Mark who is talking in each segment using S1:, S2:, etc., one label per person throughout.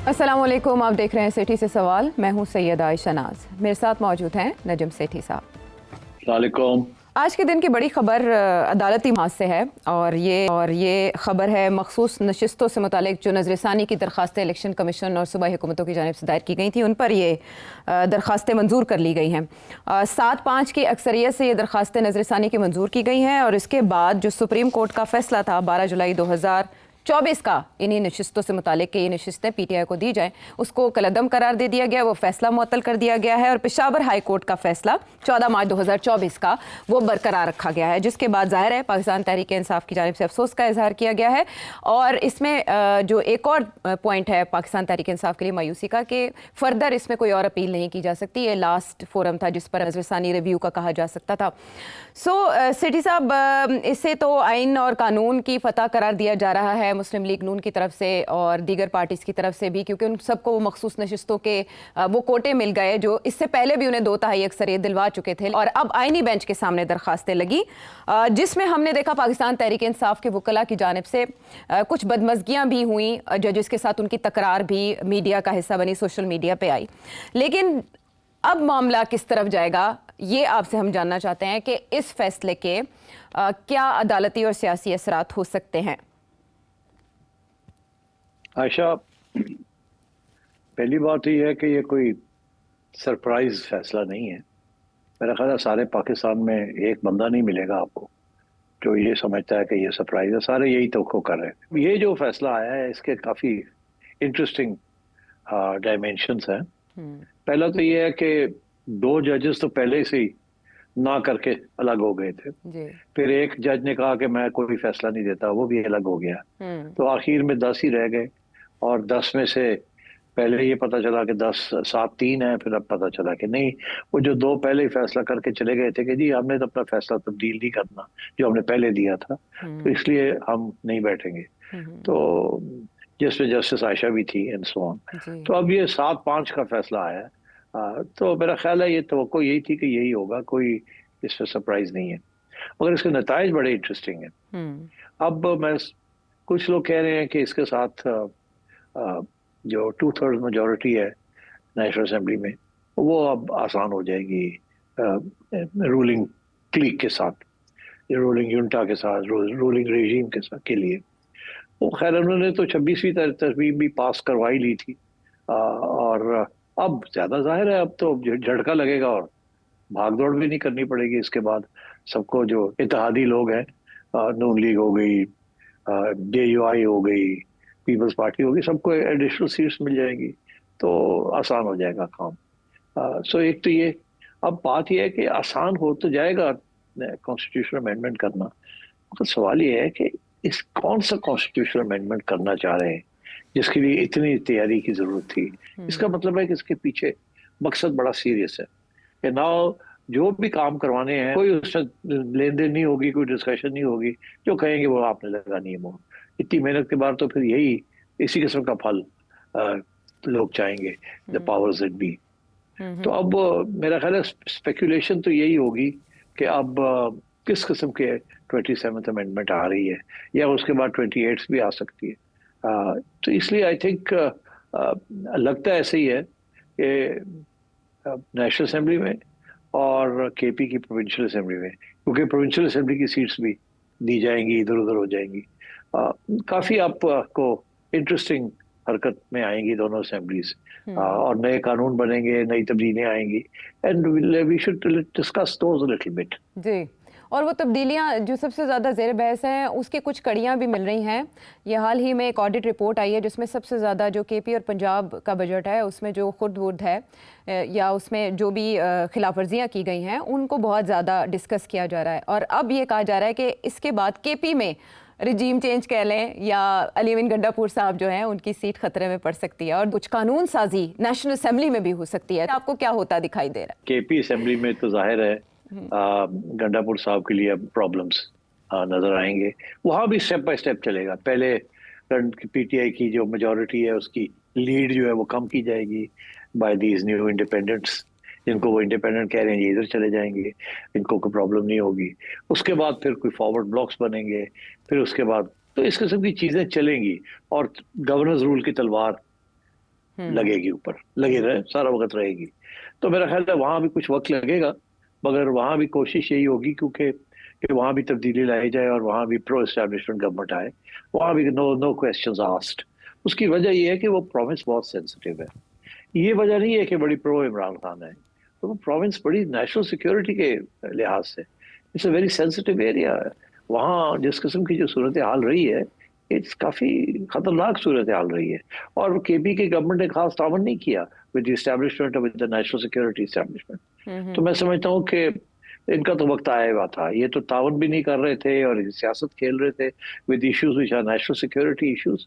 S1: अस्सलाम वालेकुम, आप देख रहे हैं सेठी से सवाल। मैं हूं सैयदा आयशा नाज, मेरे साथ मौजूद हैं नजम सेठी साहब।
S2: वालेकुम।
S1: आज के दिन की बड़ी खबर अदालती माज से है और ये खबर है मखसूस नशिस्तों से मुतालिक जो नजरसानी की दरख्वास्तें इलेक्शन कमीशन और सूबाई हुकूमतों की जानिब से दायर की गई थी, उन पर ये दरख्वास्तें मंजूर कर ली गई हैं। 7-5 की अक्सरियत से ये दरख्वास्तें नजरसानी की मंजूर की गई हैं और इसके बाद जो सुप्रीम कोर्ट का फैसला था 12 जुलाई 2024 का इन्हीं नशिस्तों से मुतालिक ये नशिस्तें PTI को दी जाएं, उसको कलअदम करार दे दिया गया। वो फैसला मुअत्तल कर दिया गया है और पेशावर हाई कोर्ट का फैसला 14 मार्च 2024 का वो बरकरार रखा गया है, जिसके बाद जाहिर है पाकिस्तान तहरीक इंसाफ की जानिब से अफसोस का इजहार किया गया है। और इसमें जो एक और पॉइंट है पाकिस्तान तहरीक इंसाफ के लिए मायूसी का कि फर्दर इसमें कोई और अपील नहीं की जा सकती। ये लास्ट फोरम था जिस पर नजरसानी रिव्यू का कहा जा सकता था। सेठी साहब, इससे तो आइन और कानून की फतह करार दिया जा रहा है मुस्लिम लीग नून की तरफ से और दीगर पार्टीज की तरफ से भी, क्योंकि उन सबको वो मखसूस नशिस्तों के वो कोटे मिल गए जो इससे पहले भी उन्हें 2/3 अक्सरियत दिलवा चुके थे। और अब आईनी बेंच के सामने दरखास्तें लगी जिसमें हमने देखा पाकिस्तान तहरीक इंसाफ के वकला की जानिब से कुछ बदमज़गियाँ भी हुई, जजेस के साथ उनकी तकरार भी मीडिया का हिस्सा बनी, सोशल मीडिया पर आई। लेकिन अब मामला किस तरफ जाएगा ये आपसे हम जानना चाहते हैं कि इस फैसले के क्या अदालती और सियासी असरात हो सकते हैं।
S2: आयशा, पहली बात यह है कि ये कोई सरप्राइज फैसला नहीं है। मेरा ख्याल है सारे पाकिस्तान में एक बंदा नहीं मिलेगा आपको जो ये समझता है कि ये सरप्राइज है। सारे यही तवक्को कर रहे हैं। ये जो फैसला आया है इसके काफ़ी इंटरेस्टिंग डायमेंशंस हैं। पहला तो ये है कि 2 जजेस तो पहले से ही ना करके अलग हो गए थे। फिर एक जज ने कहा कि मैं कोई फैसला नहीं देता, वो भी अलग हो गया। तो आखिर में 10 ही रह गए और 10 में से पहले ये पता चला कि 10-7-3 है, फिर अब पता चला कि नहीं, वो जो 2 पहले ही फैसला करके चले गए थे कि जी हमने तो अपना फैसला तब्दील नहीं करना जो हमने पहले दिया था, तो इसलिए हम नहीं बैठेंगे। तो जिसमें जस्टिस आयशा भी थी एंड सो ऑन। तो अब ये 7-5 का फैसला आया है। तो मेरा ख्याल है ये तवक्को यही थी कि यही होगा, कोई इसमें सरप्राइज नहीं है, मगर इसके नताइज बड़े इंटरेस्टिंग हैं। अब मैं कुछ लोग कह रहे हैं कि इसके साथ जो 2/3 मेजोरिटी है नेशनल असेंबली में वो अब आसान हो जाएगी रूलिंग क्लिक के साथ, रूलिंग यूनिटा के साथ, रूलिंग रेजीम के साथ के लिए। वो खैर उन्होंने तो 26वीं तरमीम भी पास करवाई ली थी और अब ज्यादा जाहिर है अब तो झटका लगेगा और भागदौड़ भी नहीं करनी पड़ेगी। इसके बाद सबको जो इत्तेहादी लोग हैं, नून लीग हो गई, JUI हो गई, पीपल्स पार्टी होगी, सबको एडिशनल सीट्स मिल जाएंगी तो आसान हो जाएगा काम। सो एक तो ये, अब बात यह है कि आसान हो तो जाएगा कॉन्स्टिट्यूशनल अमेंडमेंट करना, तो सवाल ये है कि इस कौन सा कॉन्स्टिट्यूशनल अमेंडमेंट करना चाह रहे हैं जिसके लिए इतनी तैयारी की जरूरत थी। इसका मतलब है कि इसके पीछे मकसद बड़ा सीरियस है कि ना जो भी काम करवाने हैं कोई उसमें लेन देन नहीं होगी, कोई डिस्कशन नहीं होगी, जो कहेंगे वो आपने लगानी है मोहर। इतनी मेहनत के बाद तो फिर यही इसी किस्म का फल लोग चाहेंगे, द पावर्स दैट बी। तो अब मेरा ख्याल है स्पेकुलेशन तो यही होगी कि अब किस किस्म के 27th अमेंडमेंट आ रही है या उसके बाद 28 भी आ सकती है। तो इसलिए आई थिंक लगता ऐसे ही है कि नेशनल असेंबली में और KP की प्रोविंशियल असेंबली में, क्योंकि प्रोविंशियल असेंबली की सीट्स भी दी जाएंगी, इधर उधर हो जाएंगी, काफ़ी आपको इंटरेस्टिंग हरकत में आएंगी दोनों असेंबलीज और नए कानून बनेंगे, नई तब्दीलियां आएंगी and we should discuss those a little bit.
S1: जी, और वो तब्दीलियाँ जो सबसे ज़्यादा ज़ेर बहस हैं उसकी कुछ कड़ियाँ भी मिल रही हैं। ये हाल ही में एक ऑडिट रिपोर्ट आई है जिसमें सबसे ज़्यादा जो KP और पंजाब का बजट है उसमें जो खुर्द बुर्द है या उसमें जो भी खिलाफ वर्जियाँ की गई हैं उनको बहुत ज़्यादा डिस्कस किया जा रहा है। और अब ये कहा जा रहा है कि इसके बाद KP में रिजीम चेंज कह लें या अलीविन गंडापुर साहब जो हैं उनकी सीट खतरे में पड़ सकती है और कुछ कानून साजी नेशनल असेंबली में भी हो सकती है। आपको क्या होता दिखाई दे रहा है?
S2: KP असेंबली में तो जाहिर है गंडापुर साहब के लिए अब प्रॉब्लम्स नजर आएंगे। वहां भी स्टेप बाय स्टेप चलेगा। पहले PTI की जो मेजोरिटी है उसकी लीड जो है वो कम की जाएगी बाय दीज न्यू इंडिपेंडेंट्स, जिनको वो इंडिपेंडेंट कह रहे हैं ये इधर चले जाएंगे, इनको कोई प्रॉब्लम नहीं होगी। उसके बाद फिर कोई फॉरवर्ड ब्लॉक्स बनेंगे, फिर उसके बाद तो इस किस्म की चीजें चलेंगी और गवर्नर्स रूल की तलवार लगेगी, ऊपर लगी रहे, सारा वक्त रहेगी। तो मेरा ख्याल है वहां भी कुछ वक्त लगेगा, मगर वहां भी कोशिश यही होगी क्योंकि कि वहां भी तब्दीली लाई जाए और वहां भी प्रो एस्टेब्लिशमेंट गवर्नमेंट आए, वहां भी नो नो क्वेश्चंस आस्क्ड। उसकी वजह यह है कि वो प्रोविंस बहुत सेंसिटिव है। ये वजह नहीं है कि बड़ी प्रो इमरान खान है, तो वो प्रोविंस बड़ी नेशनल सिक्योरिटी के लिहाज से it's a very sensitive area है। वहाँ जिस किस्म की जो सूरत हाल रही है, इट्स काफी खतरनाक सूरत हाल रही है। और केपी की गवर्नमेंट ने खास तावन नहीं किया with the establishment with the national security establishment. तो मैं समझता हूँ कि इनका तो वक्त आया हुआ था, ये तो तावन भी नहीं कर रहे थे और सियासत खेल रहे थे with issues which are national security issues,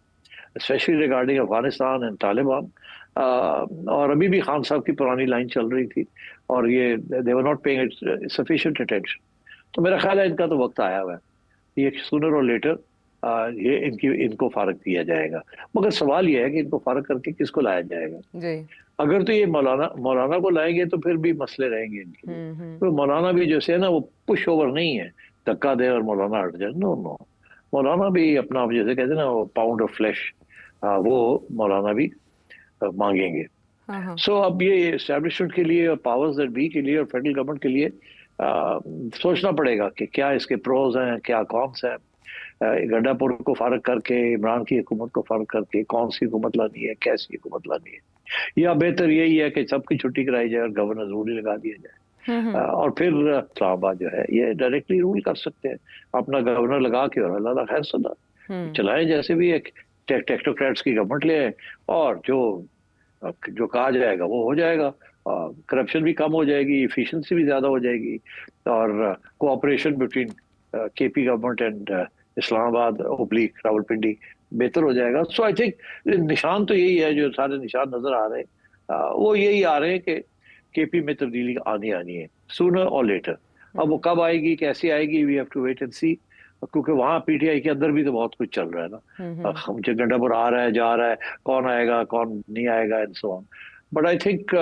S2: specially regarding Afghanistan and Taliban. और अभी भी खान साहब की पुरानी लाइन चल रही थी और ये they were not paying it sufficient attention. तो मेरा ख्याल है इनका तो वक्त आया हुआ है, ये सूनर और लेटर ये इनको फारग दिया जाएगा। मगर सवाल ये है कि इनको फारग करके किसको लाया जाएगा।
S1: जी।
S2: अगर तो ये मौलाना को लाएंगे तो फिर भी मसले रहेंगे इनके लिए। तो मौलाना भी जैसे है ना, वो पुश ओवर नहीं है, धक्का दे और मौलाना हट जाए, नो नो। मौलाना भी अपना जैसे कहते हैं ना, वो पाउंड ऑफ फ्लैश, वो मौलाना भी मांगेंगे। सो अब ये एस्टेब्लिशमेंट के लिए और पावर्स दैट बी के लिए और फेडरल गवर्नमेंट के लिए सोचना पड़ेगा कि क्या इसके प्रोज हैं, क्या कॉन्स हैं। गंडापुर को फारग करके इमरान की हुकूमत को फारग करके कौन सी हुकूमत लानी है, कैसी हुकूमत लानी है, या बेहतर यही है कि सबकी छुट्टी कराई जाए और गवर्नर रूल ही लगा दिया जाए। और फिर इस्लामाबाद जो है ये डायरेक्टली रूल कर सकते हैं, अपना गवर्नर लगा के और अल्लाह खैर सदा चलाएं, जैसे भी एक टेक्नोक्रेट्स की गवर्नमेंट ले आए और जो कहा जाएगा वो हो जाएगा। करप्शन भी कम हो जाएगी, इफिशिएंसी भी ज्यादा हो जाएगी और cooperation between KP government and Islamabad oblique Rawalpindi बेहतर हो जाएगा। सो आई थिंक निशान तो यही है, जो सारे निशान नजर आ रहे हैं वो यही आ रहे हैं कि केपी में तब्दीली आनी है सूनर और लेटर। अब वो कब आएगी, कैसे आएगी, we have to wait and see, क्योंकि वहाँ पीटीआई के अंदर भी तो बहुत कुछ चल रहा है ना। हम गंडापुर आ रहा है, जा रहा है, कौन आएगा कौन नहीं आएगा and so on. But I think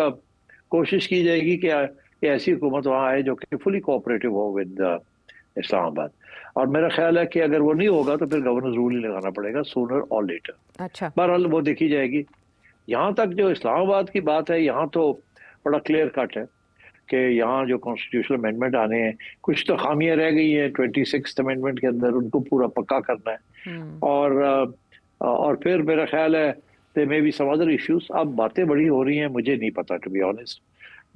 S2: कोशिश की जाएगी कि ऐसी हुकूमत वहाँ आए जो कि फुली कोऑपरेटिव हो विद इस्लामाबाद। और मेरा ख्याल है कि अगर वो नहीं होगा तो फिर गवर्नर रूल ही लगाना पड़ेगा सूनर और लेटर।
S1: अच्छा।
S2: बहरहाल वो देखी जाएगी। यहाँ तक जो इस्लामाबाद की बात है, यहाँ तो बड़ा क्लियर कट है कि यहाँ जो कॉन्स्टिट्यूशनल अमेंडमेंट आने हैं, कुछ तो खामियां रह गई हैं 26th अमेंडमेंट के अंदर, उनको पूरा पक्का करना है। और फिर मेरा ख्याल है they may be some other issues. अब बातें बड़ी हो रही हैं, मुझे नहीं पता टू बी ऑनेस्ट।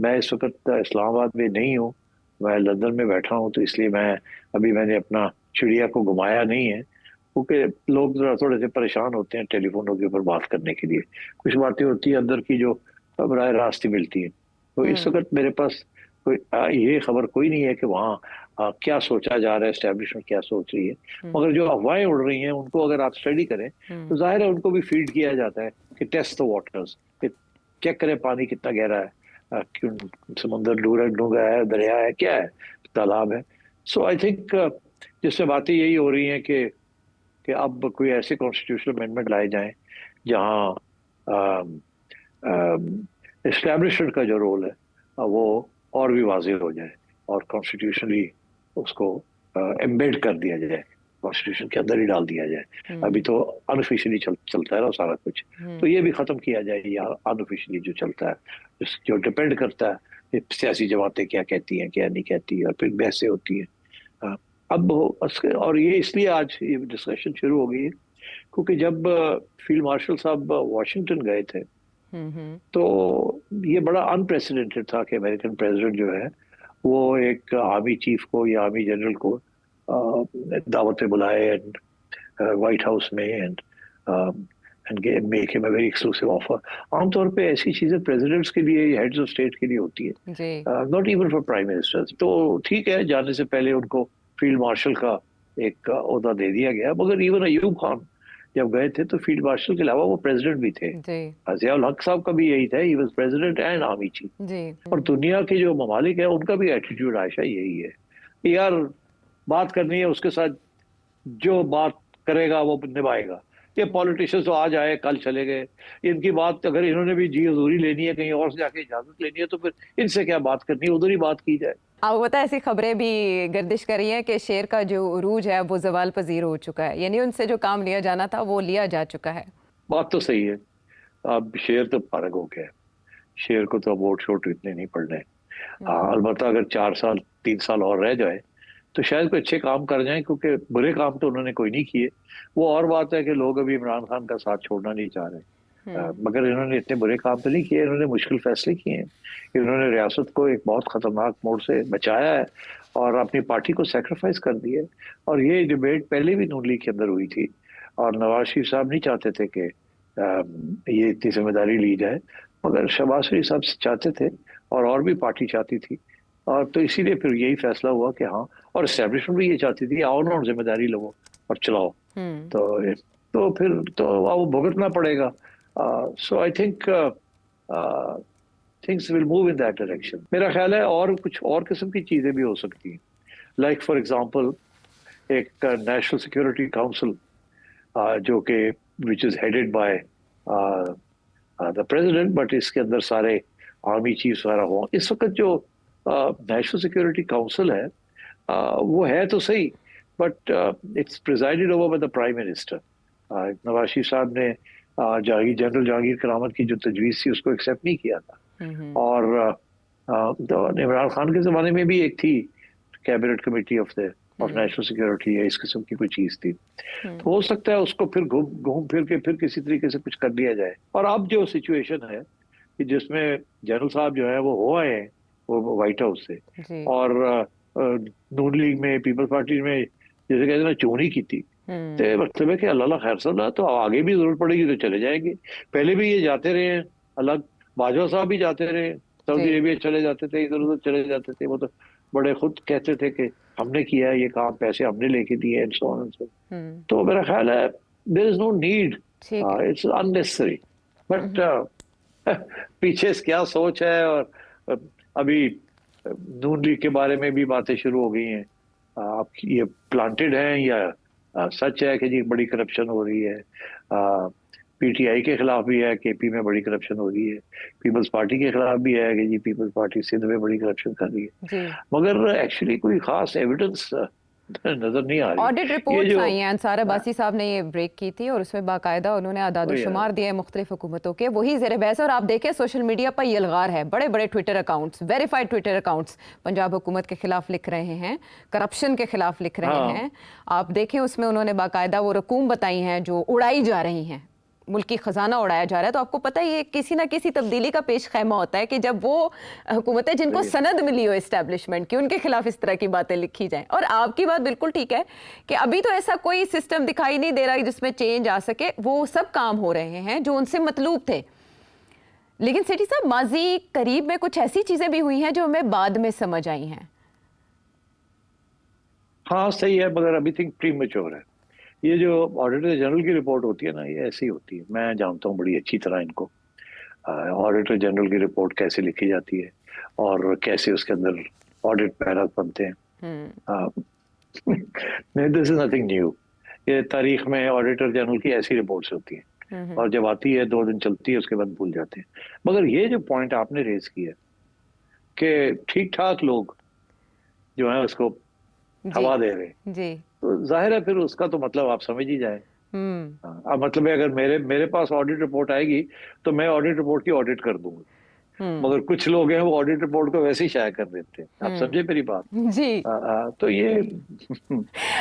S2: मैं इस वक्त इस्लामाबाद में नहीं हूँ, मैं लंदन में बैठा हूँ, तो इसलिए मैंने अपना चिड़िया को घुमाया नहीं है, क्योंकि लोग जरा थोड़े से परेशान होते हैं टेलीफोनों के ऊपर बात करने के लिए। कुछ बातें होती है अंदर की जो बराह रास्त ही मिलती है। तो इस वक्त मेरे पास कोई ये खबर कोई नहीं है कि वहाँ क्या सोचा जा रहा है, एस्टेब्लिशमेंट क्या सोच रही है। मगर जो अफवाहें उड़ रही हैं उनको अगर आप स्टडी करें तो जाहिर है उनको भी फीड किया जाता है कि टेस्ट द वाटर्स, चेक करें पानी कितना गहरा है, क्यों समुद्र डूंगा है, दरिया है, क्या है, तालाब है। सो आई थिंक जिससे बातें यही हो रही हैं कि अब कोई ऐसे कॉन्स्टिट्यूशनल अमेंडमेंट लाए जाएं जहाँ एस्टेब्लिशमेंट का जो रोल है वो और भी वाज़ेह हो जाए और कॉन्स्टिट्यूशनली उसको एम्बेड कर दिया जाए, कॉन्स्टिट्यूशन के अंदर ही डाल दिया जाए। अभी तो अनऑफिशियली चलता है ना सारा कुछ, तो ये भी खत्म किया जाए या अनऑफिशियली जो चलता है, जो डिपेंड करता है सियासी जमातें क्या कहती हैं क्या नहीं कहती, और फिर बहसें होती हैं। अब और ये इसलिए आज ये डिस्कशन शुरू हो गई है क्योंकि जब फील्ड मार्शल साहब वाशिंगटन गए थे तो ये बड़ा अनप्रेसिडेंटेड था कि अमेरिकन प्रेसिडेंट जो है वो एक आर्मी चीफ को या आर्मी जनरल को दावत पे बुलाए एंड व्हाइट हाउस में and make him a very exclusive offer. आमतौर पे ऐसी चीजें प्रेसिडेंट्स के लिए, हेड्स ऑफ स्टेट के लिए होती है, not even for prime ministers. तो ठीक है, जाने से पहले उनको फील्ड मार्शल का एक ओहदा दे दिया गया। मगर इवन अयूब खान जब गए थे तो फील्ड मार्शल के अलावा वो प्रेसिडेंट भी थे। ज़ियाउल हक साहब का भी यही था, he was president and army chief. और दुनिया के जो ममालिक है उनका भी एटीट्यूड आयशा यही है, यार बात करनी है उसके साथ, जो बात करेगा वो निभाएगा। ये पॉलिटिशियंस तो आज आए कल चले गए, इनकी बात अगर इन्होंने भी जी हजूरी लेनी है, कहीं और से जाके इजाजत लेनी है, तो फिर इनसे क्या बात करनी है, उधर ही बात की जाए।
S1: आपको पता है ऐसी खबरें भी गर्दिश कर रही हैं कि शेर का जो उरूज है वो जवाल पजीर हो चुका है, यानी उनसे जो काम लिया जाना था वो लिया जा चुका है।
S2: बात तो सही है, अब शेर तो फारग हो गया है। शेर को तो वोट शोट इतने नहीं पड़ने। हाँ, अलबत्ता अगर 4 साल 3 साल और रह जाए तो शायद कोई अच्छे काम कर जाएं, क्योंकि बुरे काम तो उन्होंने कोई नहीं किए। वो और बात है कि लोग अभी इमरान खान का साथ छोड़ना नहीं चाह रहे। मगर इन्होंने इतने बुरे काम तो नहीं किए, इन्होंने मुश्किल फैसले किए हैं। इन्होंने रियासत को एक बहुत खतरनाक मोड़ से बचाया है और अपनी पार्टी को सेक्रीफाइस कर दिया है। और ये डिबेट पहले भी नून लीग के अंदर हुई थी और नवाज शरीफ साहब नहीं चाहते थे कि ये इतनी जिम्मेदारी ली जाए, मगर शहबाज शरीफ साहब चाहते थे और भी पार्टी चाहती थी। और तो इसीलिए फिर यही फैसला हुआ कि हाँ, और एस्टेब्लिशमेंट भी ये चाहती थी आओ ना जिम्मेदारी लो और चलाओ। तो फिर तो वो भुगतना पड़ेगा। So I think things will move in that direction, मेरा ख्याल है। और कुछ और किस्म की चीजें भी हो सकती हैं, लाइक फॉर एग्जांपल एक नेशनल सिक्योरिटी काउंसिल जो कि which is headed by the president, but इसके अंदर सारे आर्मी चीफ्स वगैरह हों। इस वक्त जो नेशनल सिक्योरिटी काउंसिल है वो है तो सही, but it's presided over by the prime minister. Nawaz Sharif साहब ने जनरल जहांगीर करामत की जो तजवीज़ थी उसको एक्सेप्ट नहीं किया था। और तो इमरान खान के ज़माने में भी एक थी cabinet committee of national security, इस किस्म की कोई चीज़ थी। तो हो सकता है उसको फिर घूम फिर के फिर किसी तरीके से कुछ कर लिया जाए। और अब जो सिचुएशन है कि जिसमें जनरल साहब जो है वो हो आए हैं वो व्हाइट हाउस से, और नून लीग में पीपल्स पार्टी में जैसे कहते हैं ना चोरी की थी, तो मतलब है कि अल्लाह खैर सला, तो आगे भी जरूरत पड़ेगी तो चले जाएंगे। पहले भी ये जाते रहे हैं अलग, बाजवा साहब भी जाते रहे, सऊदी अरेबिया चले जाते थे, इधर उधर चले जाते थे। वो तो बड़े खुद कहते थे कि हमने किया है ये काम, पैसे हमने लेके दिए and so on and so. तो मेरा ख्याल है there is no need, it's unnecessary. But पीछे क्या सोच है, और अभी नून लीग के बारे में भी बातें शुरू हो गई हैं। आप ये प्लांटेड हैं या सच है कि जी बड़ी करप्शन हो रही है। पीटीआई के खिलाफ भी है केपी में बड़ी करप्शन हो रही है, पीपल्स पार्टी के खिलाफ भी है कि जी पीपल्स पार्टी सिंध में बड़ी करप्शन कर रही है, मगर एक्चुअली कोई खास एविडेंस नजर नहीं आ रही।
S1: ऑडिट रिपोर्ट्स आई हैं, अंसार अब्बासी साहब ने ये ब्रेक की थी और उसमें बाकायदा उन्होंने आदाद-ओ-शुमार दिए मुख्तलिफ हुकूमतों के, वही ज़ेर बहस। और आप देखें सोशल मीडिया पर यलगार है, बड़े बड़े Twitter accounts, verified Twitter accounts Punjab हुकूमत के खिलाफ लिख रहे हैं, करप्शन के खिलाफ लिख रहे हैं। आप देखें उसमें उन्होंने बाकायदा वो रकूम बताई हैं जो उड़ाई जा रही हैं, मुल्की खजाना उड़ाया जा रहा है। तो आपको पता है ये किसी ना किसी तब्दीली का पेश खैमा होता है कि जब वो हुकूमतें जिनको सनद मिली हो एस्टैब्लिशमेंट की, उनके खिलाफ इस तरह की बातें लिखी जाएं। और आपकी बात बिल्कुल ठीक है कि अभी तो ऐसा कोई सिस्टम दिखाई नहीं दे रहा जिसमें चेंज आ सके। वो सब काम हो रहे हैं जो उनसे मतलूब थे। लेकिन सेठी साहब, माजी करीब में कुछ ऐसी चीजें भी हुई हैं जो हमें बाद में समझ आई हैं।
S2: हाँ सही है, मगर अभी थिंक प्रीमेच्योर है। ये जो ऑडिटर जनरल की रिपोर्ट होती है ना, ये ऐसी होती है। मैं जानता हूँ बड़ी अच्छी तरह इनको, ऑडिटर जनरल की रिपोर्ट कैसे लिखी जाती है और कैसे उसके अंदर ऑडिट पैराज बनते हैं। This is nothing new. ये तारीख में ऑडिटर जनरल की ऐसी रिपोर्ट्स होती हैं और जब आती है 2 दिन चलती है, उसके बाद भूल जाते हैं। मगर ये जो पॉइंट आपने रेज किया कि ठीक ठाक लोग जो है उसको हवा दे रहे जी, तो जाहिर है फिर उसका तो मतलब आप समझ ही जाए। अब मतलब है अगर मेरे पास ऑडिट रिपोर्ट आएगी तो मैं ऑडिट रिपोर्ट की ऑडिट कर दूंगा, मगर कुछ लोग हैं वो ऑडिट रिपोर्ट को वैसे ही शाया कर देते हैं। आप समझे मेरी बात जी। तो ये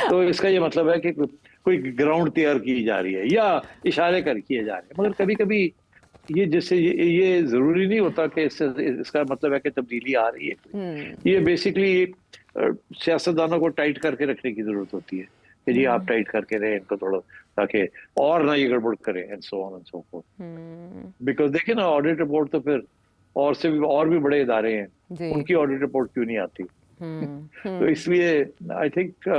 S2: तो इसका ये मतलब है कि कोई ग्राउंड तैयार की जा रही है या इशारे कर किए जा रहे हैं, मगर कभी कभी ये जिससे ये जरूरी नहीं होता कि इसका मतलब है कि तब्दीली आ रही है। ये बेसिकली सियासतदानों को टाइट करके रखने की जरूरत होती है कि जी आप टाइट करके रहे इनको थोड़ा, ताकि और ना ये गड़बड़ करें and so on and so fourth. Because देखिए ना, ऑडिट रिपोर्ट तो फिर और भी बड़े इदारे हैं, उनकी ऑडिट रिपोर्ट क्यों नहीं आती? तो इसलिए I think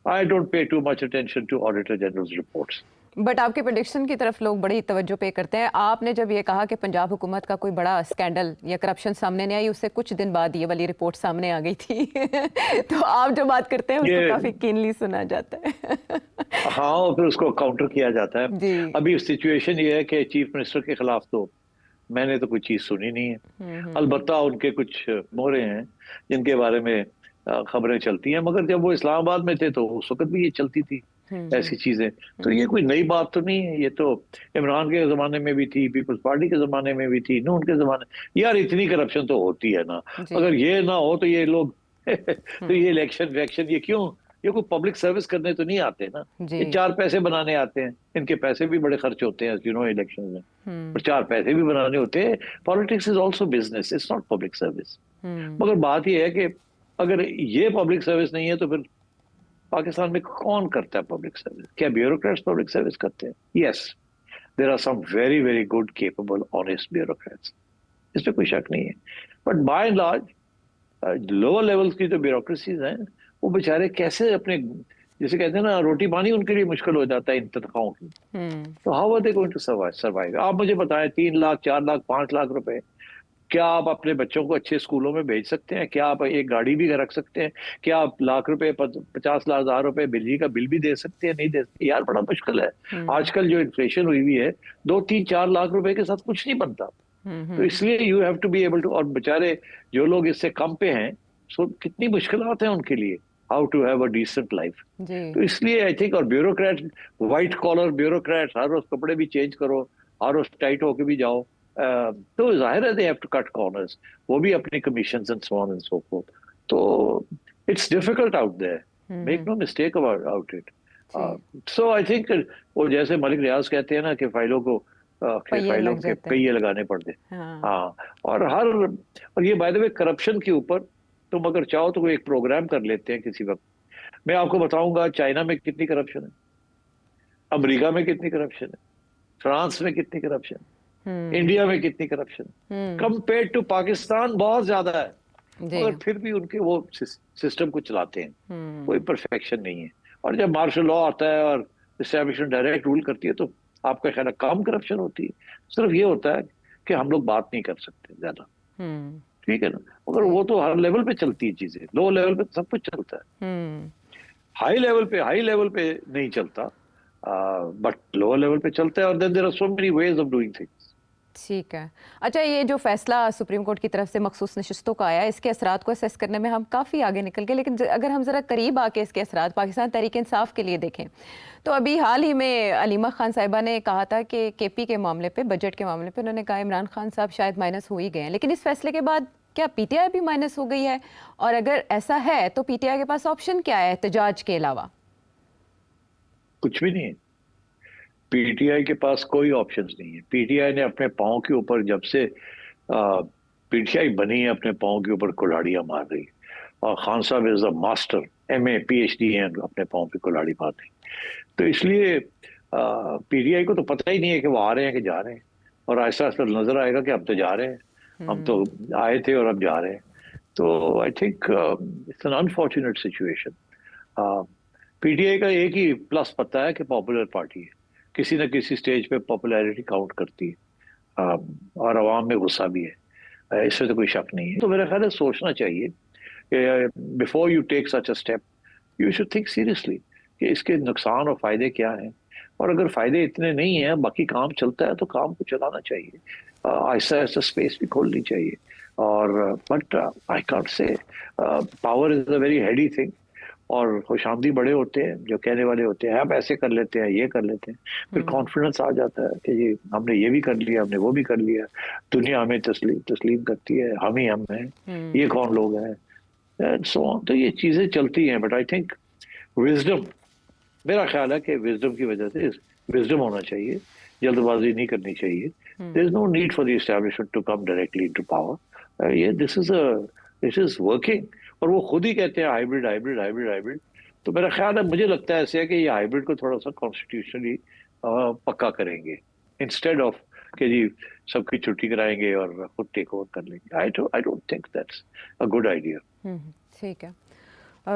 S2: I don't pay too much attention to auditor general's reports.
S1: But आपके प्रेडिक्शन की तरफ लोग बड़ी तवज्जो पे करते हैं। आपने जब ये कहा कि पंजाब हुकूमत का कोई बड़ा स्कैंडल या करप्शन सामने नहीं आई, उससे कुछ दिन बाद ये वाली रिपोर्ट सामने आ गई थी। तो आप जो बात करते हैं उसको काफी कीनली सुना जाता है।
S2: हाँ, और फिर उसको काउंटर किया जाता है। अभी सिचुएशन ये है कि चीफ मिनिस्टर के खिलाफ तो मैंने तो कोई चीज सुनी नहीं है। अलबत्ता उनके कुछ मोहरे हैं जिनके बारे में खबरें चलती हैं, मगर जब वो इस्लामाबाद में थे तो उस वक्त भी ये चलती थी ऐसी चीजें। तो ये कोई नई बात तो नहीं है, ये तो इमरान के जमाने में भी थी, पीपल्स पार्टी के जमाने में भी थी, नून के जमाने। यार इतनी करप्शन तो होती है ना,
S1: जी।
S2: अगर ये ना हो तो ये लोग तो
S1: हम्म।
S2: ये इलेक्शन वैक्शन ये क्यों, ये कोई पब्लिक सर्विस करने तो नहीं आते ना,
S1: जी।
S2: ये चार पैसे बनाने आते हैं। इनके पैसे भी बड़े खर्च होते हैं यू नो इलेक्शन में,
S1: हम्म।
S2: पर चार पैसे भी बनाने होते हैं। Politics is also business, it's not public service.
S1: Hmm.
S2: मगर बात यह है कि अगर ये पब्लिक सर्विस नहीं है तो फिर पाकिस्तान में कौन करता है पब्लिक सर्विस? क्या ब्यूरोक्रेट्स पब्लिक सर्विस करते हैं? Yes, there are some very very good capable honest bureaucrats, इसमें कोई शक नहीं है। But by and large lower levels की जो ब्यूरोक्रेसीज हैं वो बेचारे कैसे अपने, जैसे कहते हैं ना, रोटी पानी उनके लिए मुश्किल हो जाता है इन तनख्वाहों की।
S1: हम्म।
S2: तो how are they going to survive? आप मुझे बताएं, 3 लाख 4 लाख 5 लाख रुपए, क्या आप अपने बच्चों को अच्छे स्कूलों में भेज सकते हैं? क्या आप एक गाड़ी भी रख सकते हैं? क्या आप लाख रुपए 50 लाख 1000 रुपए बिजली का बिल भी दे सकते हैं? नहीं दे सकते यार, बड़ा मुश्किल है।
S1: हम्म।
S2: आजकल जो इन्फ्लेशन हुई हुई है, 2 3 4 लाख रुपए के साथ कुछ नहीं बनता। तो
S1: हम्म।
S2: इसलिए you have to be able to, और बेचारे जो लोग इससे कम पे हैं, सो कितनी मुश्किलात हैं उनके लिए, how to have a decent life.
S1: जी।
S2: तो इसलिए आई थिंक, और ब्यूरोक्रेट, व्हाइट कॉलर ब्यूरोक्रेट, हर रोज कपड़े भी चेंज करो, हर रोज टाइट होके भी जाओ, तो जाहिर है they have to cut corners, वो भी अपनी commissions and so on and so forth. तो it's difficult out there, make no mistake about it.
S1: जी।
S2: सो आई थिंक, वो जैसे मलिक रियाज कहते हैं ना कि
S1: पहिए
S2: फाइलों
S1: लग
S2: के
S1: जाते हैं।
S2: पहिए लगाने पड़ते।
S1: हाँ।
S2: हाँ, और ये बाय द वे करप्शन के ऊपर तुम अगर चाहो तो कोई एक प्रोग्राम कर लेते हैं किसी वक्त। मैं आपको बताऊंगा चाइना में कितनी करप्शन है, अमेरिका में कितनी करप्शन है, फ्रांस में कितनी करप्शन है,
S1: हम्म।
S2: इंडिया में कितनी करप्शन है।
S1: हम्म।
S2: कंपेयर टू पाकिस्तान बहुत ज्यादा है,
S1: जी।
S2: मगर फिर भी उनके वो सिस्टम को चलाते हैं। कोई
S1: हम्म।
S2: परफेक्शन नहीं है। और जब मार्शल लॉ आता है और इस्टेब्लिशमेंट डायरेक्ट रूल करती है, तो आपका ख्याल है कम करप्शन होती है? सिर्फ ये होता है कि हम लोग बात नहीं कर सकते ज्यादा,
S1: हम्म।
S2: ठीक है ना। मगर
S1: जी।
S2: वो तो हर लेवल पे चलती है चीजें, लो लेवल पे सब कुछ चलता है,
S1: हम्म।
S2: हाई लेवल पे नहीं चलता, बट लोअर लेवल पे चलता है। और then there are so many ways of doing things.
S1: ठीक है। अच्छा, ये जो फैसला सुप्रीम कोर्ट की तरफ से मखसूस नशिस्तों का आया, इसके असरात को असेस करने में हम काफ़ी आगे निकल गए, लेकिन अगर हम ज़रा करीब आके इसके असरात पाकिस्तान तहरीक इंसाफ के लिए देखें, तो अभी हाल ही में अलीमा खान साहिबा ने कहा था कि केपी के मामले पे, बजट के मामले पे, उन्होंने कहा इमरान खान साहब शायद माइनस हो ही गए हैं, लेकिन इस फैसले के बाद क्या पीटीआई भी माइनस हो गई है? और अगर ऐसा है तो पीटीआई के पास ऑप्शन क्या है एहतजाज के अलावा?
S2: कुछ भी नहीं है, पीटीआई के पास कोई ऑप्शंस नहीं है। पीटीआई ने अपने पाँव के ऊपर, जब से पीटीआई बनी है, अपने पाँव के ऊपर कुल्हाड़ियां मार रही है। और खान साहब is a master, MA PhD हैं, अपने पाँव पे कुल्हाड़ी मारते हैं। तो इसलिए पीटीआई को तो पता ही नहीं है कि वो आ रहे हैं कि जा रहे हैं। और ऐसा ऐसा नजर आएगा कि अब तो जा रहे हैं, हम तो आए थे और अब जा रहे हैं। तो I think it's an unfortunate situation. PTI का एक ही प्लस पता है कि पॉपुलर पार्टी है, किसी न किसी स्टेज पे पॉपुलैरिटी काउंट करती है, और आवाम में गुस्सा भी है, इससे तो कोई शक नहीं है। तो मेरा ख्याल है सोचना चाहिए कि before you take such a step, you should think seriously कि इसके नुकसान और फायदे क्या हैं। और अगर फायदे इतने नहीं हैं, बाकी काम चलता है, तो काम को चलाना चाहिए, आहिस्ता आहिस्ता स्पेस भी खोलनी चाहिए। और but I can't say, power is a very Heidi thing, और खुशामदी बड़े होते हैं जो कहने वाले होते हैं, हम ऐसे कर लेते हैं, ये कर लेते हैं, फिर कॉन्फिडेंस आ जाता है कि जी हमने ये भी कर लिया, हमने वो भी कर लिया, दुनिया हमें तस्लीम करती है, हम ही हम हैं, ये कौन लोग हैं, एंड सो ऑन। तो ये चीजें चलती हैं। बट आई थिंक विजडम, मेरा ख्याल है कि विजडम की वजह से, विजडम होना चाहिए, जल्दबाजी नहीं करनी चाहिए। There is no need for the establishment to come directly into power. ये दिस इज वर्किंग, और वो खुद ही कहते हैं हाइब्रिड हाइब्रिड हाइब्रिड हाइब्रिड। तो मेरा ख्याल है, मुझे लगता है ऐसे है कि ये हाइब्रिड को थोड़ा सा कॉन्स्टिट्यूशनली पक्का करेंगे, इंस्टेड ऑफ कि जी सबकी छुट्टी कराएंगे और खुद टेक ओवर कर लेंगे। आई don't think that's a good idea.
S1: ठीक है।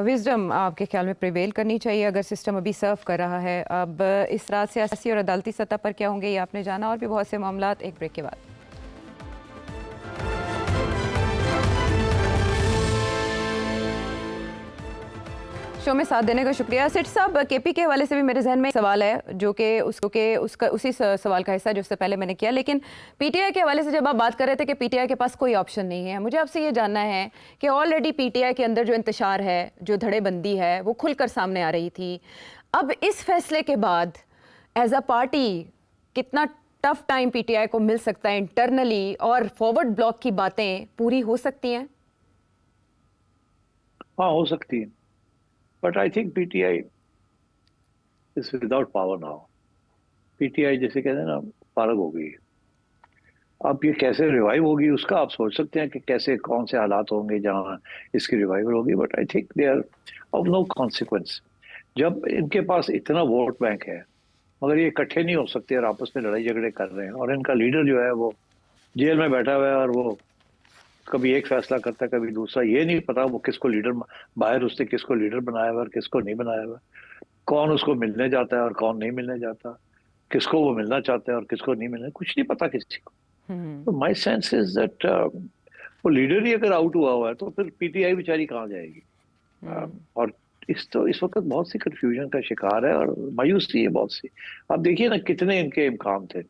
S1: विजडम आपके ख्याल में प्रिवेल करनी चाहिए अगर सिस्टम अभी सर्व कर रहा है। अब इस रात सियासी और अदालती सतह पर क्या होंगे ये आपने जाना, और भी बहुत से मामलात एक ब्रेक के बाद। शो में साथ देने का शुक्रिया। सेठ साहब, केपी के हवाले से भी मेरे जहन में सवाल है जो कि उसका उसी सवाल का हिस्सा जो उससे पहले मैंने किया, लेकिन पीटीआई के हवाले से जब आप बात कर रहे थे कि पीटीआई के पास कोई ऑप्शन नहीं है, मुझे आपसे ये जानना है कि ऑलरेडी पीटीआई के अंदर जो इंतशार है, जो धड़ेबंदी है, वो खुलकर सामने आ रही थी। अब इस फैसले के बाद एज अ पार्टी कितना टफ टाइम पीटीआई को मिल सकता है इंटरनली, और फॉरवर्ड ब्लॉक की बातें पूरी हो सकती हैं?
S2: हाँ, हो सकती है, but I think PTI is without power now. PTI जैसे कहते हैं ना, फारग हो गई है। अब ये कैसे रिवाइव होगी उसका आप सोच सकते हैं कि कैसे कौन से हालात होंगे जहां इसकी रिवाइवल होगी, but I think they are of no consequence. जब इनके पास इतना वोट बैंक है, मगर ये इकट्ठे नहीं हो सकते और आपस में लड़ाई झगड़े कर रहे हैं, और इनका लीडर जो है वो जेल में बैठा हुआ है, और वो कभी एक फैसला करता है कभी दूसरा, ये नहीं पता वो किसको लीडर, बाहर उसने किसको लीडर बनाया हुआ और किसको नहीं बनाया हुआ, कौन उसको मिलने जाता है और कौन नहीं मिलने जाता, किसको वो मिलना चाहता है और किसको नहीं मिलना, कुछ नहीं पता किसी को। तो माई सेंस इज दैट वो लीडर ही अगर आउट हुआ है तो फिर पीटीआई बेचारी कहाँ जाएगी। और इस वक्त बहुत सी कंफ्यूजन का शिकार है और मायूसी है बहुत सी। आप देखिए ना कितने इनके इम्कान थे,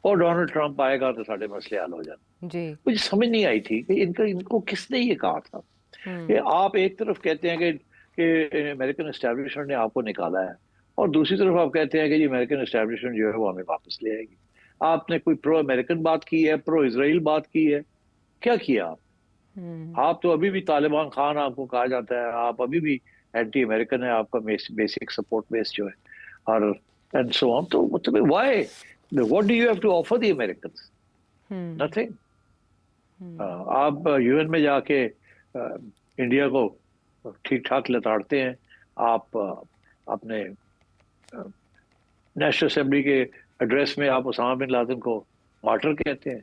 S2: और डोनाल्ड ट्रंप आएगा तो सारे मसले हल हो जाए।
S1: जी।
S2: मुझे समझ नहीं आई थी कि इनको किसने ये कहा था कि आप एक तरफ कहते हैं कि अमेरिकन एस्टेब्लिशमेंट ने आपको निकाला है, और दूसरी तरफ आप कहते हैं कि जी अमेरिकन एस्टेब्लिशमेंट जो है वो हमें वापस ले आएगी। आपने कोई प्रो अमेरिकन बात की है, प्रो इसराइल बात की है, क्या किया आप तो अभी भी तालिबान खान आपको कहा जाता है, आप अभी भी एंटी अमेरिकन है, आपका बेसिक सपोर्ट बेस जो है, और एंड सो ऑन। तो मतलब why, what do you have to offer the Americans? Nothing. आप यूएन में जाके इंडिया को ठीक ठाक लताड़ते हैं, आप अपने नेशनल असेंबली के एड्रेस में आप उसामा बिन लादेन को मार्टर कहते हैं,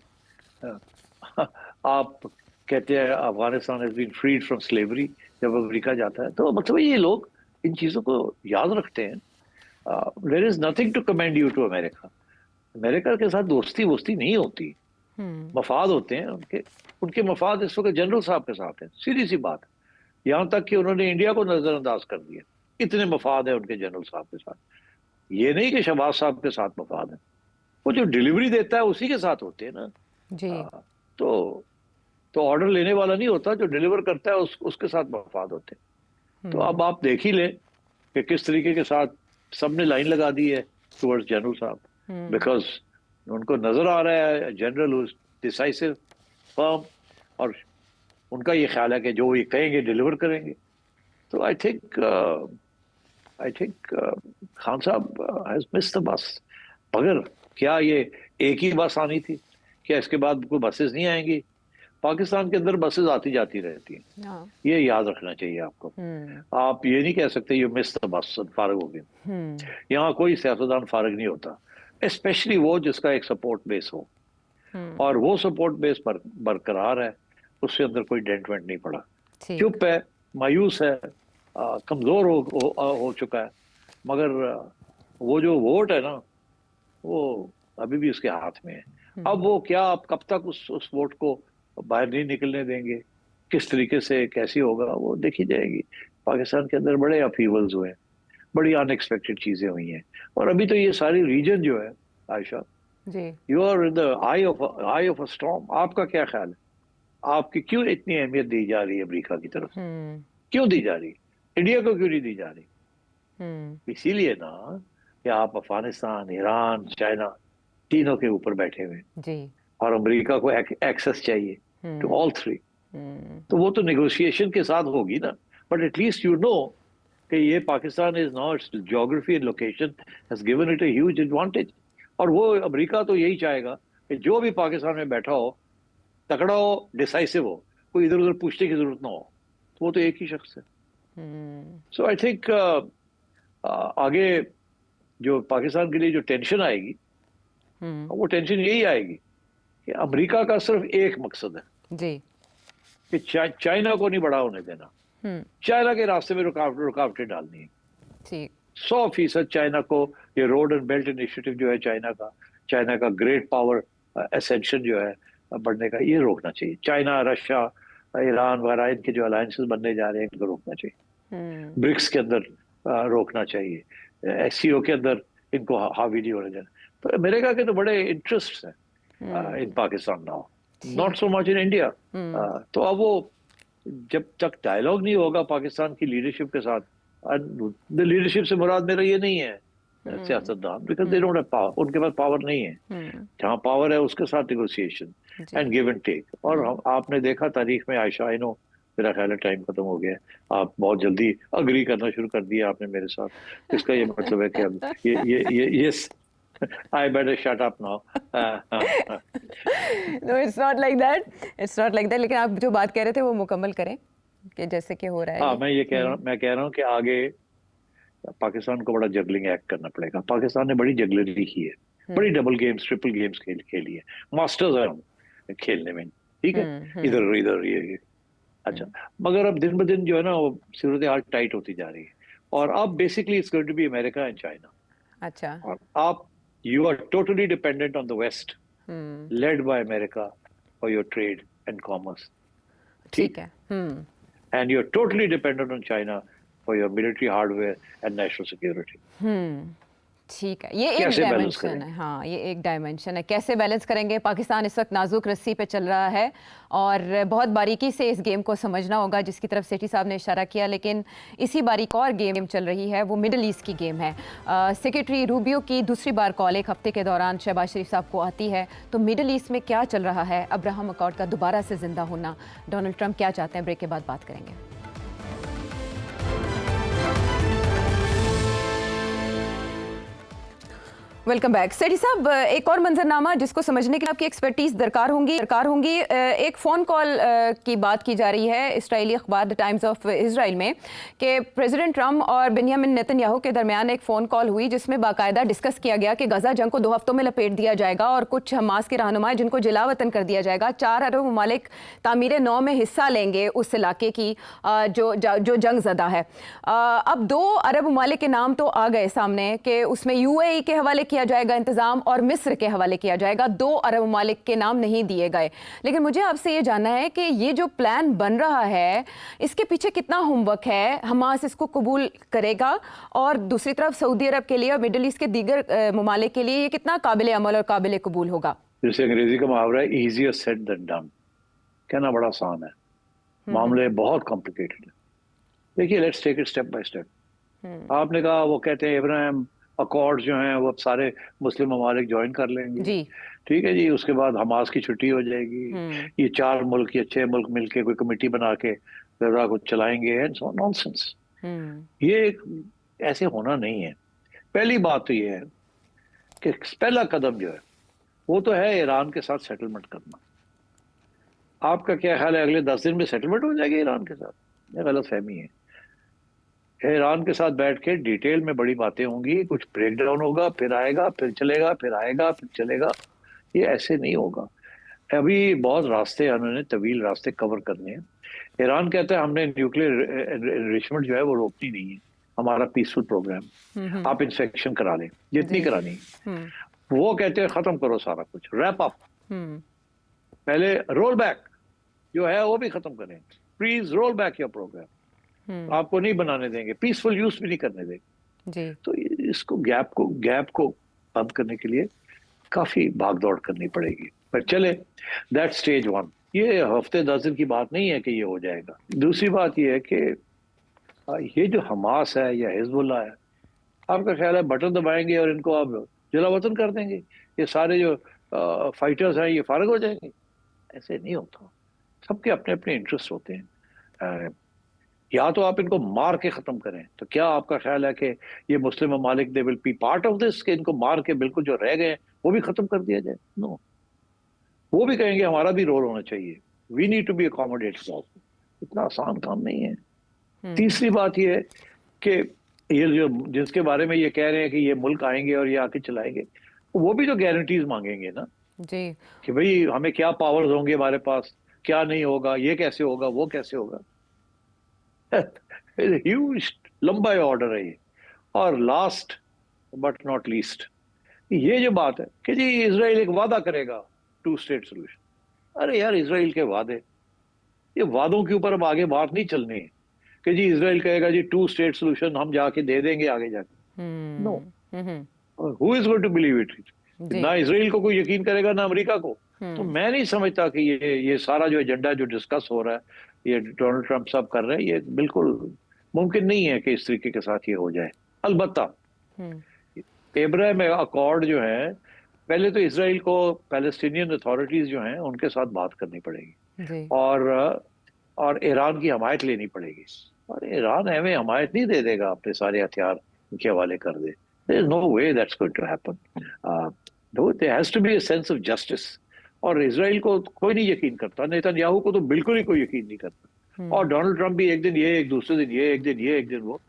S2: आप कहते हैं Afghanistan has been freed from slavery जब अमेरिका जाता है। तो मतलब ये लोग इन चीजों को याद रखते हैं। There is nothing to commend you to America. America के साथ दोस्ती वोस्ती नहीं होती, मफाद होते हैं उनके। उनके मफाद इस वक्त जनरल साहब के साथ है, सीधी सी बात है। यहाँ तक कि उन्होंने इंडिया को नजरअंदाज कर दिया, इतने मफाद है उनके जनरल साहब के साथ। ये नहीं कि शहबाज साहब के साथ मफाद है, वो जो डिलीवरी देता है उसी के साथ होते हैं ना।
S1: जी।
S2: तो ऑर्डर लेने वाला नहीं होता, जो डिलीवर करता है उसके साथ मफाद होते हैं। तो अब आप देख ही ले कि किस तरीके के साथ सबने लाइन लगा दी है टुवर्ड्स जनरल साहब, बिकॉज उनको नजर आ रहा है जनरल डिसाइसिव फर्म, और उनका ये ख्याल है कि जो ये कहेंगे डिलीवर करेंगे। तो आई थिंक खान साहब हैज मिस्ड द बस। मगर क्या ये एक ही बस आनी थी? क्या इसके बाद कोई बसेस नहीं आएंगी? पाकिस्तान के अंदर बसेस आती जाती रहती हैं, ये याद रखना चाहिए आपको। आप ये नहीं कह सकते ये मिस द बस, फारग हो गए। यहाँ कोई सियासतदान फारग नहीं होता, स्पेशली वो जिसका एक सपोर्ट बेस हो, और वो सपोर्ट बेस बरकरार है, उसके अंदर कोई डेंट वेंट नहीं पड़ा, चुप है, मायूस है, कमजोर हो चुका है। मगर वो जो वोट है ना, वो अभी भी उसके हाथ में है। अब वो क्या, आप कब तक उस वोट को बाहर नहीं निकलने देंगे, किस तरीके से कैसी होगा वो देखी जाएगी। पाकिस्तान के अंदर बड़े अपहीवल्स हुए हैं, बड़ी अनएक्सपेक्टेड चीजें हुई हैं, और अभी तो ये सारी रीजन जो है Ayesha, you are in the eye of a storm. आपका क्या ख्याल है, आपकी क्यों इतनी अहमियत दी जा रही है अमेरिका की तरफ से? क्यों दी जा रही, इंडिया को क्यों नहीं दी जा रही? इसीलिए ना कि आप अफगानिस्तान, ईरान, चाइना तीनों के ऊपर बैठे हुए, और अमेरिका को एक्सेस चाहिए टू ऑल थ्री। तो वो तो नेगोशिएशन के साथ होगी ना, बट एटलीस्ट यू नो कि ये Pakistan is now, it's geography and location has given it a huge advantage. और वो अमेरिका तो यही चाहेगा कि जो भी पाकिस्तान में बैठा हो तगड़ा हो, डिसाइसिव हो, कोई इधर उधर पूछने की जरूरत ना हो, तो वो तो एक ही शख्स है। सो आई थिंक आगे जो पाकिस्तान के लिए जो टेंशन आएगी, वो टेंशन यही आएगी कि अमेरिका का सिर्फ एक मकसद है जी, कि चाइना को नहीं बड़ा होने देना, चाइना के रास्ते में रुकावटें डालनी है। 100% चाइना को ये रोड एंड बेल्ट इनिशिएटिव जो है चाइना का ग्रेट पावर एसेंशन जो है बढ़ने का, ये रोकना चाहिए। चाइना, रशिया, ईरान वगैरह इनके जो अलायंसेस बनने जा रहे हैं इनको रोकना चाहिए। ब्रिक्स के अंदर रोकना चाहिए, एससीओ के अंदर इनको हावी नहीं होने देना। तो अमेरिका के तो बड़े इंटरेस्ट हैं in Pakistan now, not so much in India. तो अब वो जब तक डायलॉग नहीं होगा पाकिस्तान की लीडरशिप के साथ, द लीडरशिप से मुराद मेरा ये नहीं है सियासतदान, because they don't have power, उनके पास पावर नहीं है। जहाँ पावर है उसके साथ negotiation and give and take. और आपने देखा तारीख में, आयशा आई नो मेरा ख्याल है टाइम खत्म हो गया है, आप बहुत जल्दी अग्री करना शुरू कर दिया आपने मेरे साथ। इसका ये मतलब है कि अब ये I better shut up now.
S1: No, it's not like that, it's not like that. लेकिन आप जो बात कह रहे थे वो मुकम्मल करें कि जैसे कि हो रहा है।
S2: हाँ, मैं कह रहा हूँ कि आगे पाकिस्तान को बड़ा जगलिंग एक्ट करना पड़ेगा। पाकिस्तान ने बड़ी जगलरी की है, बड़ी डबल गेम्स ट्रिपल गेम्स खेली है, मास्टर्स है हम खेलने में, ठीक है, इधर इधर ये। अच्छा, मगर अब दिन ब दिन जो है ना वो सूरत हाल टाइट होती जा रही है, और अब basically it's going to be America and China.
S1: अच्छा,
S2: और आप you are totally dependent on the west, led by America for your trade and commerce,
S1: ठीक है।
S2: And you are totally dependent on China for your military hardware and national security.
S1: ठीक है, ये एक
S2: कैसे बैलेंस
S1: डायमेंशन
S2: करेंगे?
S1: है। हाँ, ये एक डायमेंशन है, कैसे बैलेंस करेंगे। पाकिस्तान इस वक्त नाजुक रस्सी पे चल रहा है और बहुत बारीकी से इस गेम को समझना होगा, जिसकी तरफ सेठी साहब ने इशारा किया। लेकिन इसी बारीक और गेम चल रही है, वो मिडल ईस्ट की गेम है। सेक्रेटरी रूबियो की दूसरी बार कॉल एक हफ्ते के दौरान शहबाज शरीफ साहब को आती है, तो मिडल ईस्ट में क्या चल रहा है, अब्राहम अकॉर्ड का दोबारा से जिंदा होना, डोनाल्ड ट्रंप क्या चाहते हैं, ब्रेक के बाद बात करेंगे। Welcome back. सेठी साहब, एक और मंजरनामा जिसको समझने के लिए आपकी एक्सपर्टीज दरकार होंगी। एक फ़ोन कॉल की बात की जा रही है इस्राएली अखबार द टाइम्स ऑफ इजराइल में कि प्रेसिडेंट ट्रंप और बेंयामिन नेतन्याहू के दरमियान एक फ़ोन कॉल हुई जिसमें बाकायदा डिस्कस किया गया कि गजा जंग को 2 हफ्तों में लपेट दिया जाएगा और कुछ हमास के रहनुमा जिनको जलावतन कर दिया जाएगा। 4 अरब ममालिक तामीर नौ में हिस्सा लेंगे उस इलाके की जो जंग ज़दा है। अब 2 अरब ममालिक के नाम तो आ गए सामने कि उसमें UAE के हवाले किया जाएगा इंतजाम और मिस्र के हवाले किया जाएगा। 2 अरब ममालिक के नाम नहीं दिए गए। लेकिन मुझे आपसे ये जानना है कि ये जो प्लान बन रहा है इसके पीछे कितना होमवर्क है, हमास इसको कबूल करेगा, और दूसरी तरफ सऊदी अरब के लिए और मिडिल ईस्ट के दीगर ममालिक के लिए ये कितना काबिल अमल और काबिल कबूल होगा।
S2: जैसे अंग्रेजी का मुहावरा है, इजियर सेड देन डन, कहना बड़ा आसान है, मामले बहुत कॉम्प्लिकेटेड है। देखिए, let's take it step by step. आपने कहा वो कहते हैं इब्राहिम अकॉर्ड जो हैं वो अब सारे मुस्लिम ममालिक ज्वाइन कर लेंगे
S1: जी,
S2: ठीक है जी, उसके बाद हमास की छुट्टी हो जाएगी, ये 4 मुल्क या 6 मुल्क मिलके कोई कमेटी बना के गजा को चलाएंगे, एंड सो नॉनसेंस। ये ऐसे होना नहीं है। पहली बात तो ये है कि पहला कदम जो है वो तो है ईरान के साथ सेटलमेंट करना। आपका क्या ख्याल है, अगले 10 दिन में सेटलमेंट हो जाएगी ईरान के साथ? ये गलत फहमी है। ईरान के साथ बैठ के डिटेल में बड़ी बातें होंगी, कुछ ब्रेक डाउन होगा, फिर आएगा, फिर चलेगा, फिर आएगा, फिर चलेगा। ये ऐसे नहीं होगा। अभी बहुत रास्ते, उन्होंने तवील रास्ते कवर करने हैं। ईरान कहता है हमने न्यूक्लियर एनरिचमेंट जो है वो रोकनी नहीं है, हमारा पीसफुल प्रोग्राम, आप इंस्पेक्शन करा लें जितनी करानी। वो कहते हैं खत्म करो सारा कुछ, रैप अप, पहले रोल बैक जो है वो भी खत्म करें, please roll back your program, आपको नहीं बनाने देंगे, पीसफुल यूज भी नहीं करने देंगे जी। तो इसको गैप को बंद करने के लिए काफी भागदौड़ करनी पड़ेगी। पर चले, दैट स्टेज 1। ये हफ्ते 10 दिन की बात नहीं है कि ये हो जाएगा। दूसरी बात ये है कि ये जो हमास है या हिजबुल्लाह है, आपका ख्याल है बटन दबाएंगे और इनको आप जलावतन कर देंगे, ये सारे जो फाइटर्स हैं ये फारग हो जाएंगे? ऐसे नहीं होता। सबके अपने अपने इंटरेस्ट होते हैं। या तो आप इनको मार के खत्म करें, तो क्या आपका ख्याल है कि ये मुस्लिम ममालिक they will be part of this, कि इनको मार के बिल्कुल जो रह गए वो भी खत्म कर दिया जाए? नो, वो भी कहेंगे हमारा भी रोल होना चाहिए, we need to be accommodated also. इतना आसान काम नहीं है। तीसरी बात ये है कि ये जो जिसके बारे में ये कह रहे हैं कि ये मुल्क आएंगे और ये आके चलाएंगे, वो भी तो गारंटीज मांगेंगे ना जी, कि भाई हमें क्या पावर्स होंगे हमारे पास, क्या नहीं होगा, ये कैसे होगा, वो कैसे होगा। ह्यूज लंबा ऑर्डर है ये। और लास्ट बट नॉट लीस्ट, ये जो बात है कि जी इजराइल एक वादा करेगा 2 स्टेट सोल्यूशन। अरे यार, इजराइल के वादे, ये वादों के ऊपर अब आगे बात नहीं चलनी है कि जी इजराइल कहेगा जी 2 स्टेट सोल्यूशन हम जाके दे देंगे आगे जाके। No, who is going to believe it? ना इजराइल को कोई यकीन करेगा ना अमेरिका को। तो मैं नहीं समझता कि ये सारा जो एजेंडा जो डिस्कस हो रहा है, ये डोनाल्ड ट्रंप साहब कर रहे हैं, ये बिल्कुल मुमकिन नहीं है कि इस तरीके के साथ ये हो जाए। अलबत्ता
S1: हम्म।
S2: एब्राहम अकॉर्ड जो है, पहले तो इसराइल को पैलेस्टीनियन अथॉरिटीज जो हैं उनके साथ बात करनी पड़ेगी,
S1: जी।
S2: और और ईरान की हमायत लेनी पड़ेगी। और ईरान हमें हमायत नहीं दे देगा, अपने सारे हथियार उनके हवाले कर दे। There is no way that's going to happen. There has to be a sense of justice. और इसराइल को कोई नहीं यकीन करता, नेतन्याहू को तो बिल्कुल ही कोई यकीन नहीं करता, और डोनाल्ड ट्रंप भी एक दिन ये, एक दूसरे दिन ये, एक दिन ये, एक दिन वो।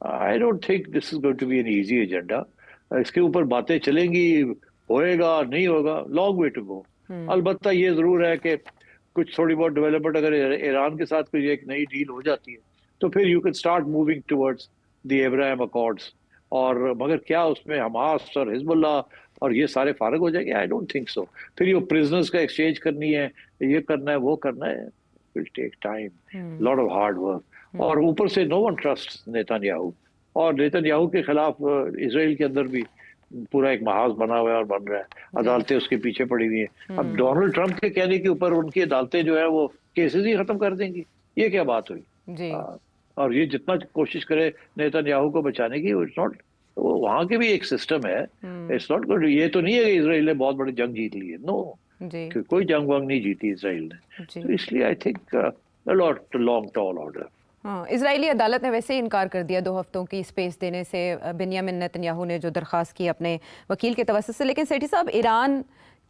S2: I don't think this is going to be an easy agenda. इसके ऊपर बातें चलेंगी, होएगा नहीं होगा, लॉन्ग वे टू गो। अलबत्ता ये जरूर है कि कुछ थोड़ी बहुत डेवलपमेंट अगर ईरान के साथ कोई एक नई डील हो जाती है, तो फिर you can start moving towards the Abraham accords. और मगर क्या उसमें हमास और हिजबुल्ला और ये सारे फारग हो जाएंगे? आई डोंट थिंक सो। फिर ये प्रिजनर्स का एक्सचेंज करनी है, ये करना है, वो करना है, will take time, lot of hard work. और ऊपर से नो वन ट्रस्ट नेतन्याहू। और नेतन्याहू के खिलाफ इसराइल के अंदर भी पूरा एक महाज बना हुआ है और बन रहा है, अदालतें उसके पीछे पड़ी हुई हैं। अब डोनाल्ड ट्रंप के कहने के ऊपर उनकी अदालतें जो है वो केसेस ही खत्म कर देंगी, ये क्या बात हुई?
S1: जी।
S2: और ये जितना कोशिश करे नेतन्याहू को बचाने की, इट्स नॉट, वहां के भी एक सिस्टम है, इट्स नॉट गुड। ये तो नहीं है कि इसराइल ने बहुत बड़ी जंग जीत ली है, नो,
S1: जी।
S2: कोई जंग वंग नहीं जीती इसराइल ने।
S1: जी।
S2: तो इसलिए I think lot long tall order.
S1: हाँ, इजरायली अदालत ने वैसे ही इनकार कर दिया 2 हफ्तों की स्पेस देने से बिन्यामिन नेतन्याहू ने जो दरख्वास्त की अपने वकील के तवस्सुत से। लेकिन सेठी साहब, ईरान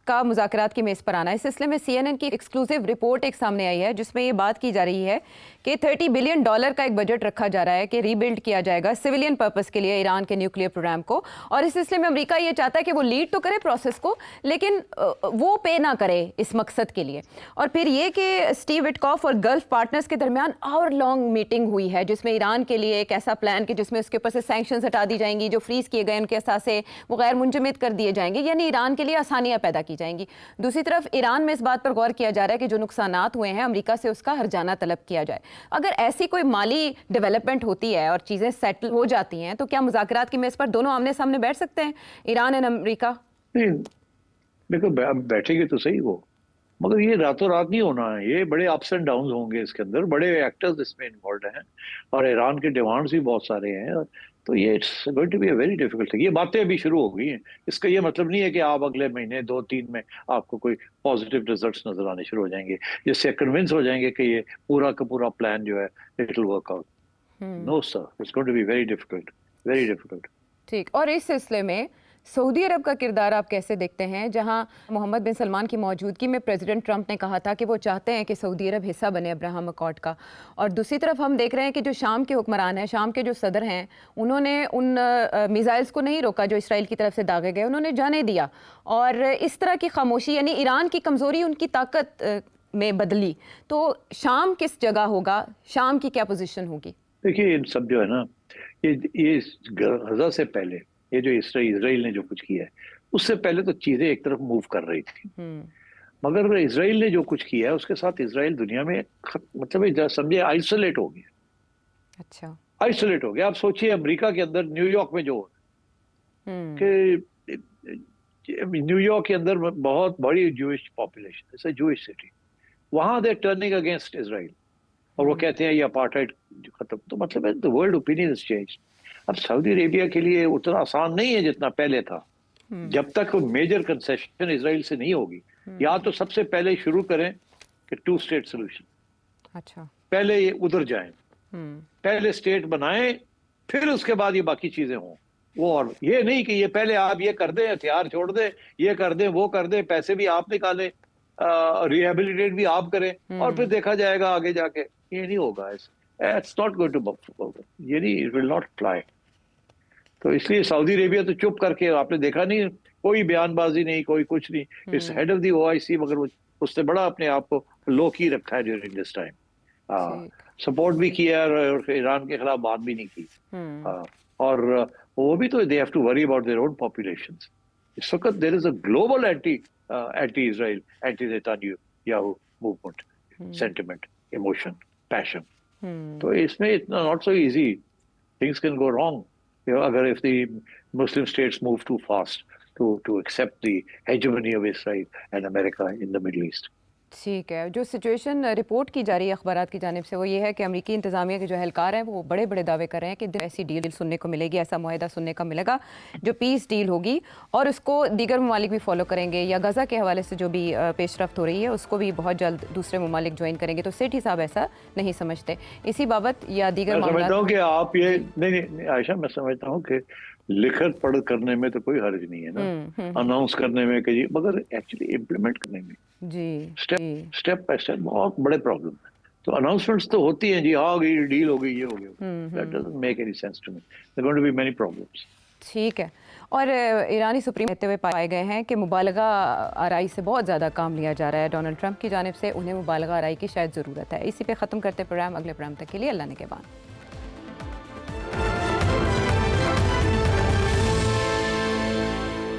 S1: का मुज़ाकरात की मेज़ पर आना, इस सिलसिले में CNN की एक्सक्लूसिव रिपोर्ट एक सामने आई है जिसमें ये बात की जा रही है कि $30 बिलियन का एक बजट रखा जा रहा है कि रीबिल्ड किया जाएगा सिविलियन पर्पस के लिए ईरान के न्यूक्लियर प्रोग्राम को। और इस सिलसिले में अमेरिका ये चाहता है कि वो लीड तो करे प्रोसेस को, लेकिन वो पे ना करे इस मकसद के लिए। और फिर ये कि स्टीव विटकॉफ और गल्फ पार्टनर्स के दरमियान आवर लॉन्ग मीटिंग हुई है जिसमें ईरान के लिए एक ऐसा प्लान कि जिसमें उसके ऊपर से सैंक्शंस हटा दी जाएंगी, जो फ्रीज किए गए उनके असासे वो गैर मुंजमद कर दिए जाएंगे, यानी ईरान के लिए आसानियां पैदा की जाएंगी। दूसरी तरफ ईरान में इस बात पर गौर किया जा रहा है कि जो नुकसानात हुए हैं अमेरिका से उसका हर्जाना तलब किया जाए। अगर ऐसी कोई माली डेवलपमेंट होती है और चीज़ें सेटल हो जाती हैं, तो क्या मुज़ाकरात की मेज़ पर दोनों आमने सामने बैठ सकते हैं, ईरान एंड अमेरिका?
S2: नहीं, देखो बैठेंगे तो सही वो, मगर ये रातों रात नहीं होना है। ये बड़े अप्स एंड डाउन होंगे इसके अंदर, बड़े एक्टर्स इसमें इन्वॉल्व हैं, और ईरान के डिमांड्स भी बहुत सारे हैं। तो ये it's going to be a very difficult thing. ये बातें अभी शुरू हो गई हैं, इसका ये मतलब नहीं है कि आप अगले महीने 2-3 में आपको कोई पॉजिटिव रिजल्ट्स नजर आने शुरू हो जाएंगे, जिससे कन्विंस हो जाएंगे कि ये पूरा का पूरा प्लान जो है it will work out. No sir, it's going to be very difficult, very difficult.
S1: ठीक। और इस सिलसिले में सऊदी अरब का किरदार आप कैसे देखते हैं, जहां मोहम्मद बिन सलमान की मौजूदगी में प्रेसिडेंट ट्रंप ने कहा था कि वो चाहते हैं कि सऊदी अरब हिस्सा बने अब्राहम अकॉर्ड का, और दूसरी तरफ हम देख रहे हैं कि जो शाम के हुक्मरान हैं, शाम के जो सदर हैं, उन्होंने उन मिसाइल्स को नहीं रोका जो इसराइल की तरफ से दागे गए, उन्होंने जाने दिया। और इस तरह की खामोशी, यानी ईरान की कमज़ोरी उनकी ताकत में बदली। तो शाम किस जगह होगा, शाम की क्या पोजीशन होगी?
S2: देखिए, इन सब जो है ना, ये गजा से पहले, ये जो इसराइल ने जो कुछ किया है, उससे पहले तो चीजें एक तरफ मूव कर रही थी। मगर इसराइल ने जो कुछ किया है उसके साथ इसराइल दुनिया में मतलब समझे आइसोलेट हो गया।
S1: अच्छा।
S2: आइसोलेट हो गया। आप सोचिए, अमेरिका के अंदर न्यूयॉर्क में जो हो कि न्यूयॉर्क के अंदर बहुत बड़ी Jewish population, it's a Jewish city, वहां दे टर्निंग अगेंस्ट इसराइल, और वो कहते हैं ये अपार्टाइड खत्म। तो मतलब है the world opinion is change. अब सऊदी अरेबिया के लिए उतना आसान नहीं है जितना पहले था। जब तक मेजर कंसेशन इसराइल से नहीं होगी, या तो सबसे पहले शुरू करें कि 2 स्टेट सोल्यूशन,
S1: अच्छा,
S2: पहले ये उधर जाएं, पहले स्टेट बनाएं, फिर उसके बाद ये बाकी चीजें हों। वो, और ये नहीं कि ये पहले आप ये कर दें, हथियार छोड़ दें, ये कर दें, वो कर दें, पैसे भी आप निकालें, रिहेबिलिटेट भी आप करें, और फिर देखा जाएगा आगे जाके। ये नहीं होगा, इट्स नॉट गोइंग टू, ये नहीं, इट विल नॉट फ्लाई। तो इसलिए सऊदी अरेबिया तो चुप करके, आपने देखा नहीं, कोई बयानबाजी नहीं, कोई कुछ नहीं। Its head of the OIC, मगर वो उससे बड़ा अपने आप को लो की रखा है ड्यूरिंग दिस टाइम।
S1: ठीक।
S2: सपोर्ट भी किया और ईरान के खिलाफ बात भी नहीं की। और वो भी तो they have to worry about their own populations. इस वक्त there is a global anti Israel, anti Netanyahu movement, sentiment, emotion, passion. तो इसमें इतना not so easy, things can go wrong agar if the Muslim states move too fast to accept the hegemony of Israel and America in the Middle East.
S1: ठीक है, जो situation report की जा रही है अखबारात की जानिब से वो ये है कि अमरीकी इंतजामिया के जो एहलकार हैं वो बड़े बड़े दावे कर रहे हैं कि ऐसी डील सुनने को मिलेगी, ऐसा मुआहदा सुनने का मिलेगा जो पीस डील होगी और उसको दीगर ममालिक भी फॉलो करेंगे, या गज़ा के हवाले से जो भी पेशरफ्त हो रही है उसको भी बहुत जल्द दूसरे ममालिक ज्वाइन करेंगे। तो सेठी साहब ऐसा नहीं समझते, इसी बाबत या दीगर
S2: मैं समझता हूँ कि आप ये
S1: जी।
S2: नहीं आयशा, मैं समझता हूँ कि लिखत पढ़ करने में तो कोई हर्ज नहीं है ना, अनाउंस करने में कि मगर एक्चुअली इम्प्लीमेंट करने में
S1: जी
S2: स्टेप
S1: जी
S2: स्टेप बाय स्टेप बहुत बड़े प्रॉब्लम है। तो अनाउंसमेंट्स तो होती हैं जी, हाँ गई डील हो गई, ये हो गया, that doesn't make any sense to me, there going to be many problems.
S1: ठीक है। और ईरानी सुप्रीम कहते हुए पाए गए हैं कि मुबालगा आराई से बहुत ज़्यादा काम लिया जा रहा है डोनाल्ड ट्रंप की जानिब से, उन्हें मुबालगा आराई की शायद ज़रूरत है। इसी पे ख़त्म करते प्रोग्राम, अगले प्रोग्राम तक के लिए अल्लाह ने के बाद।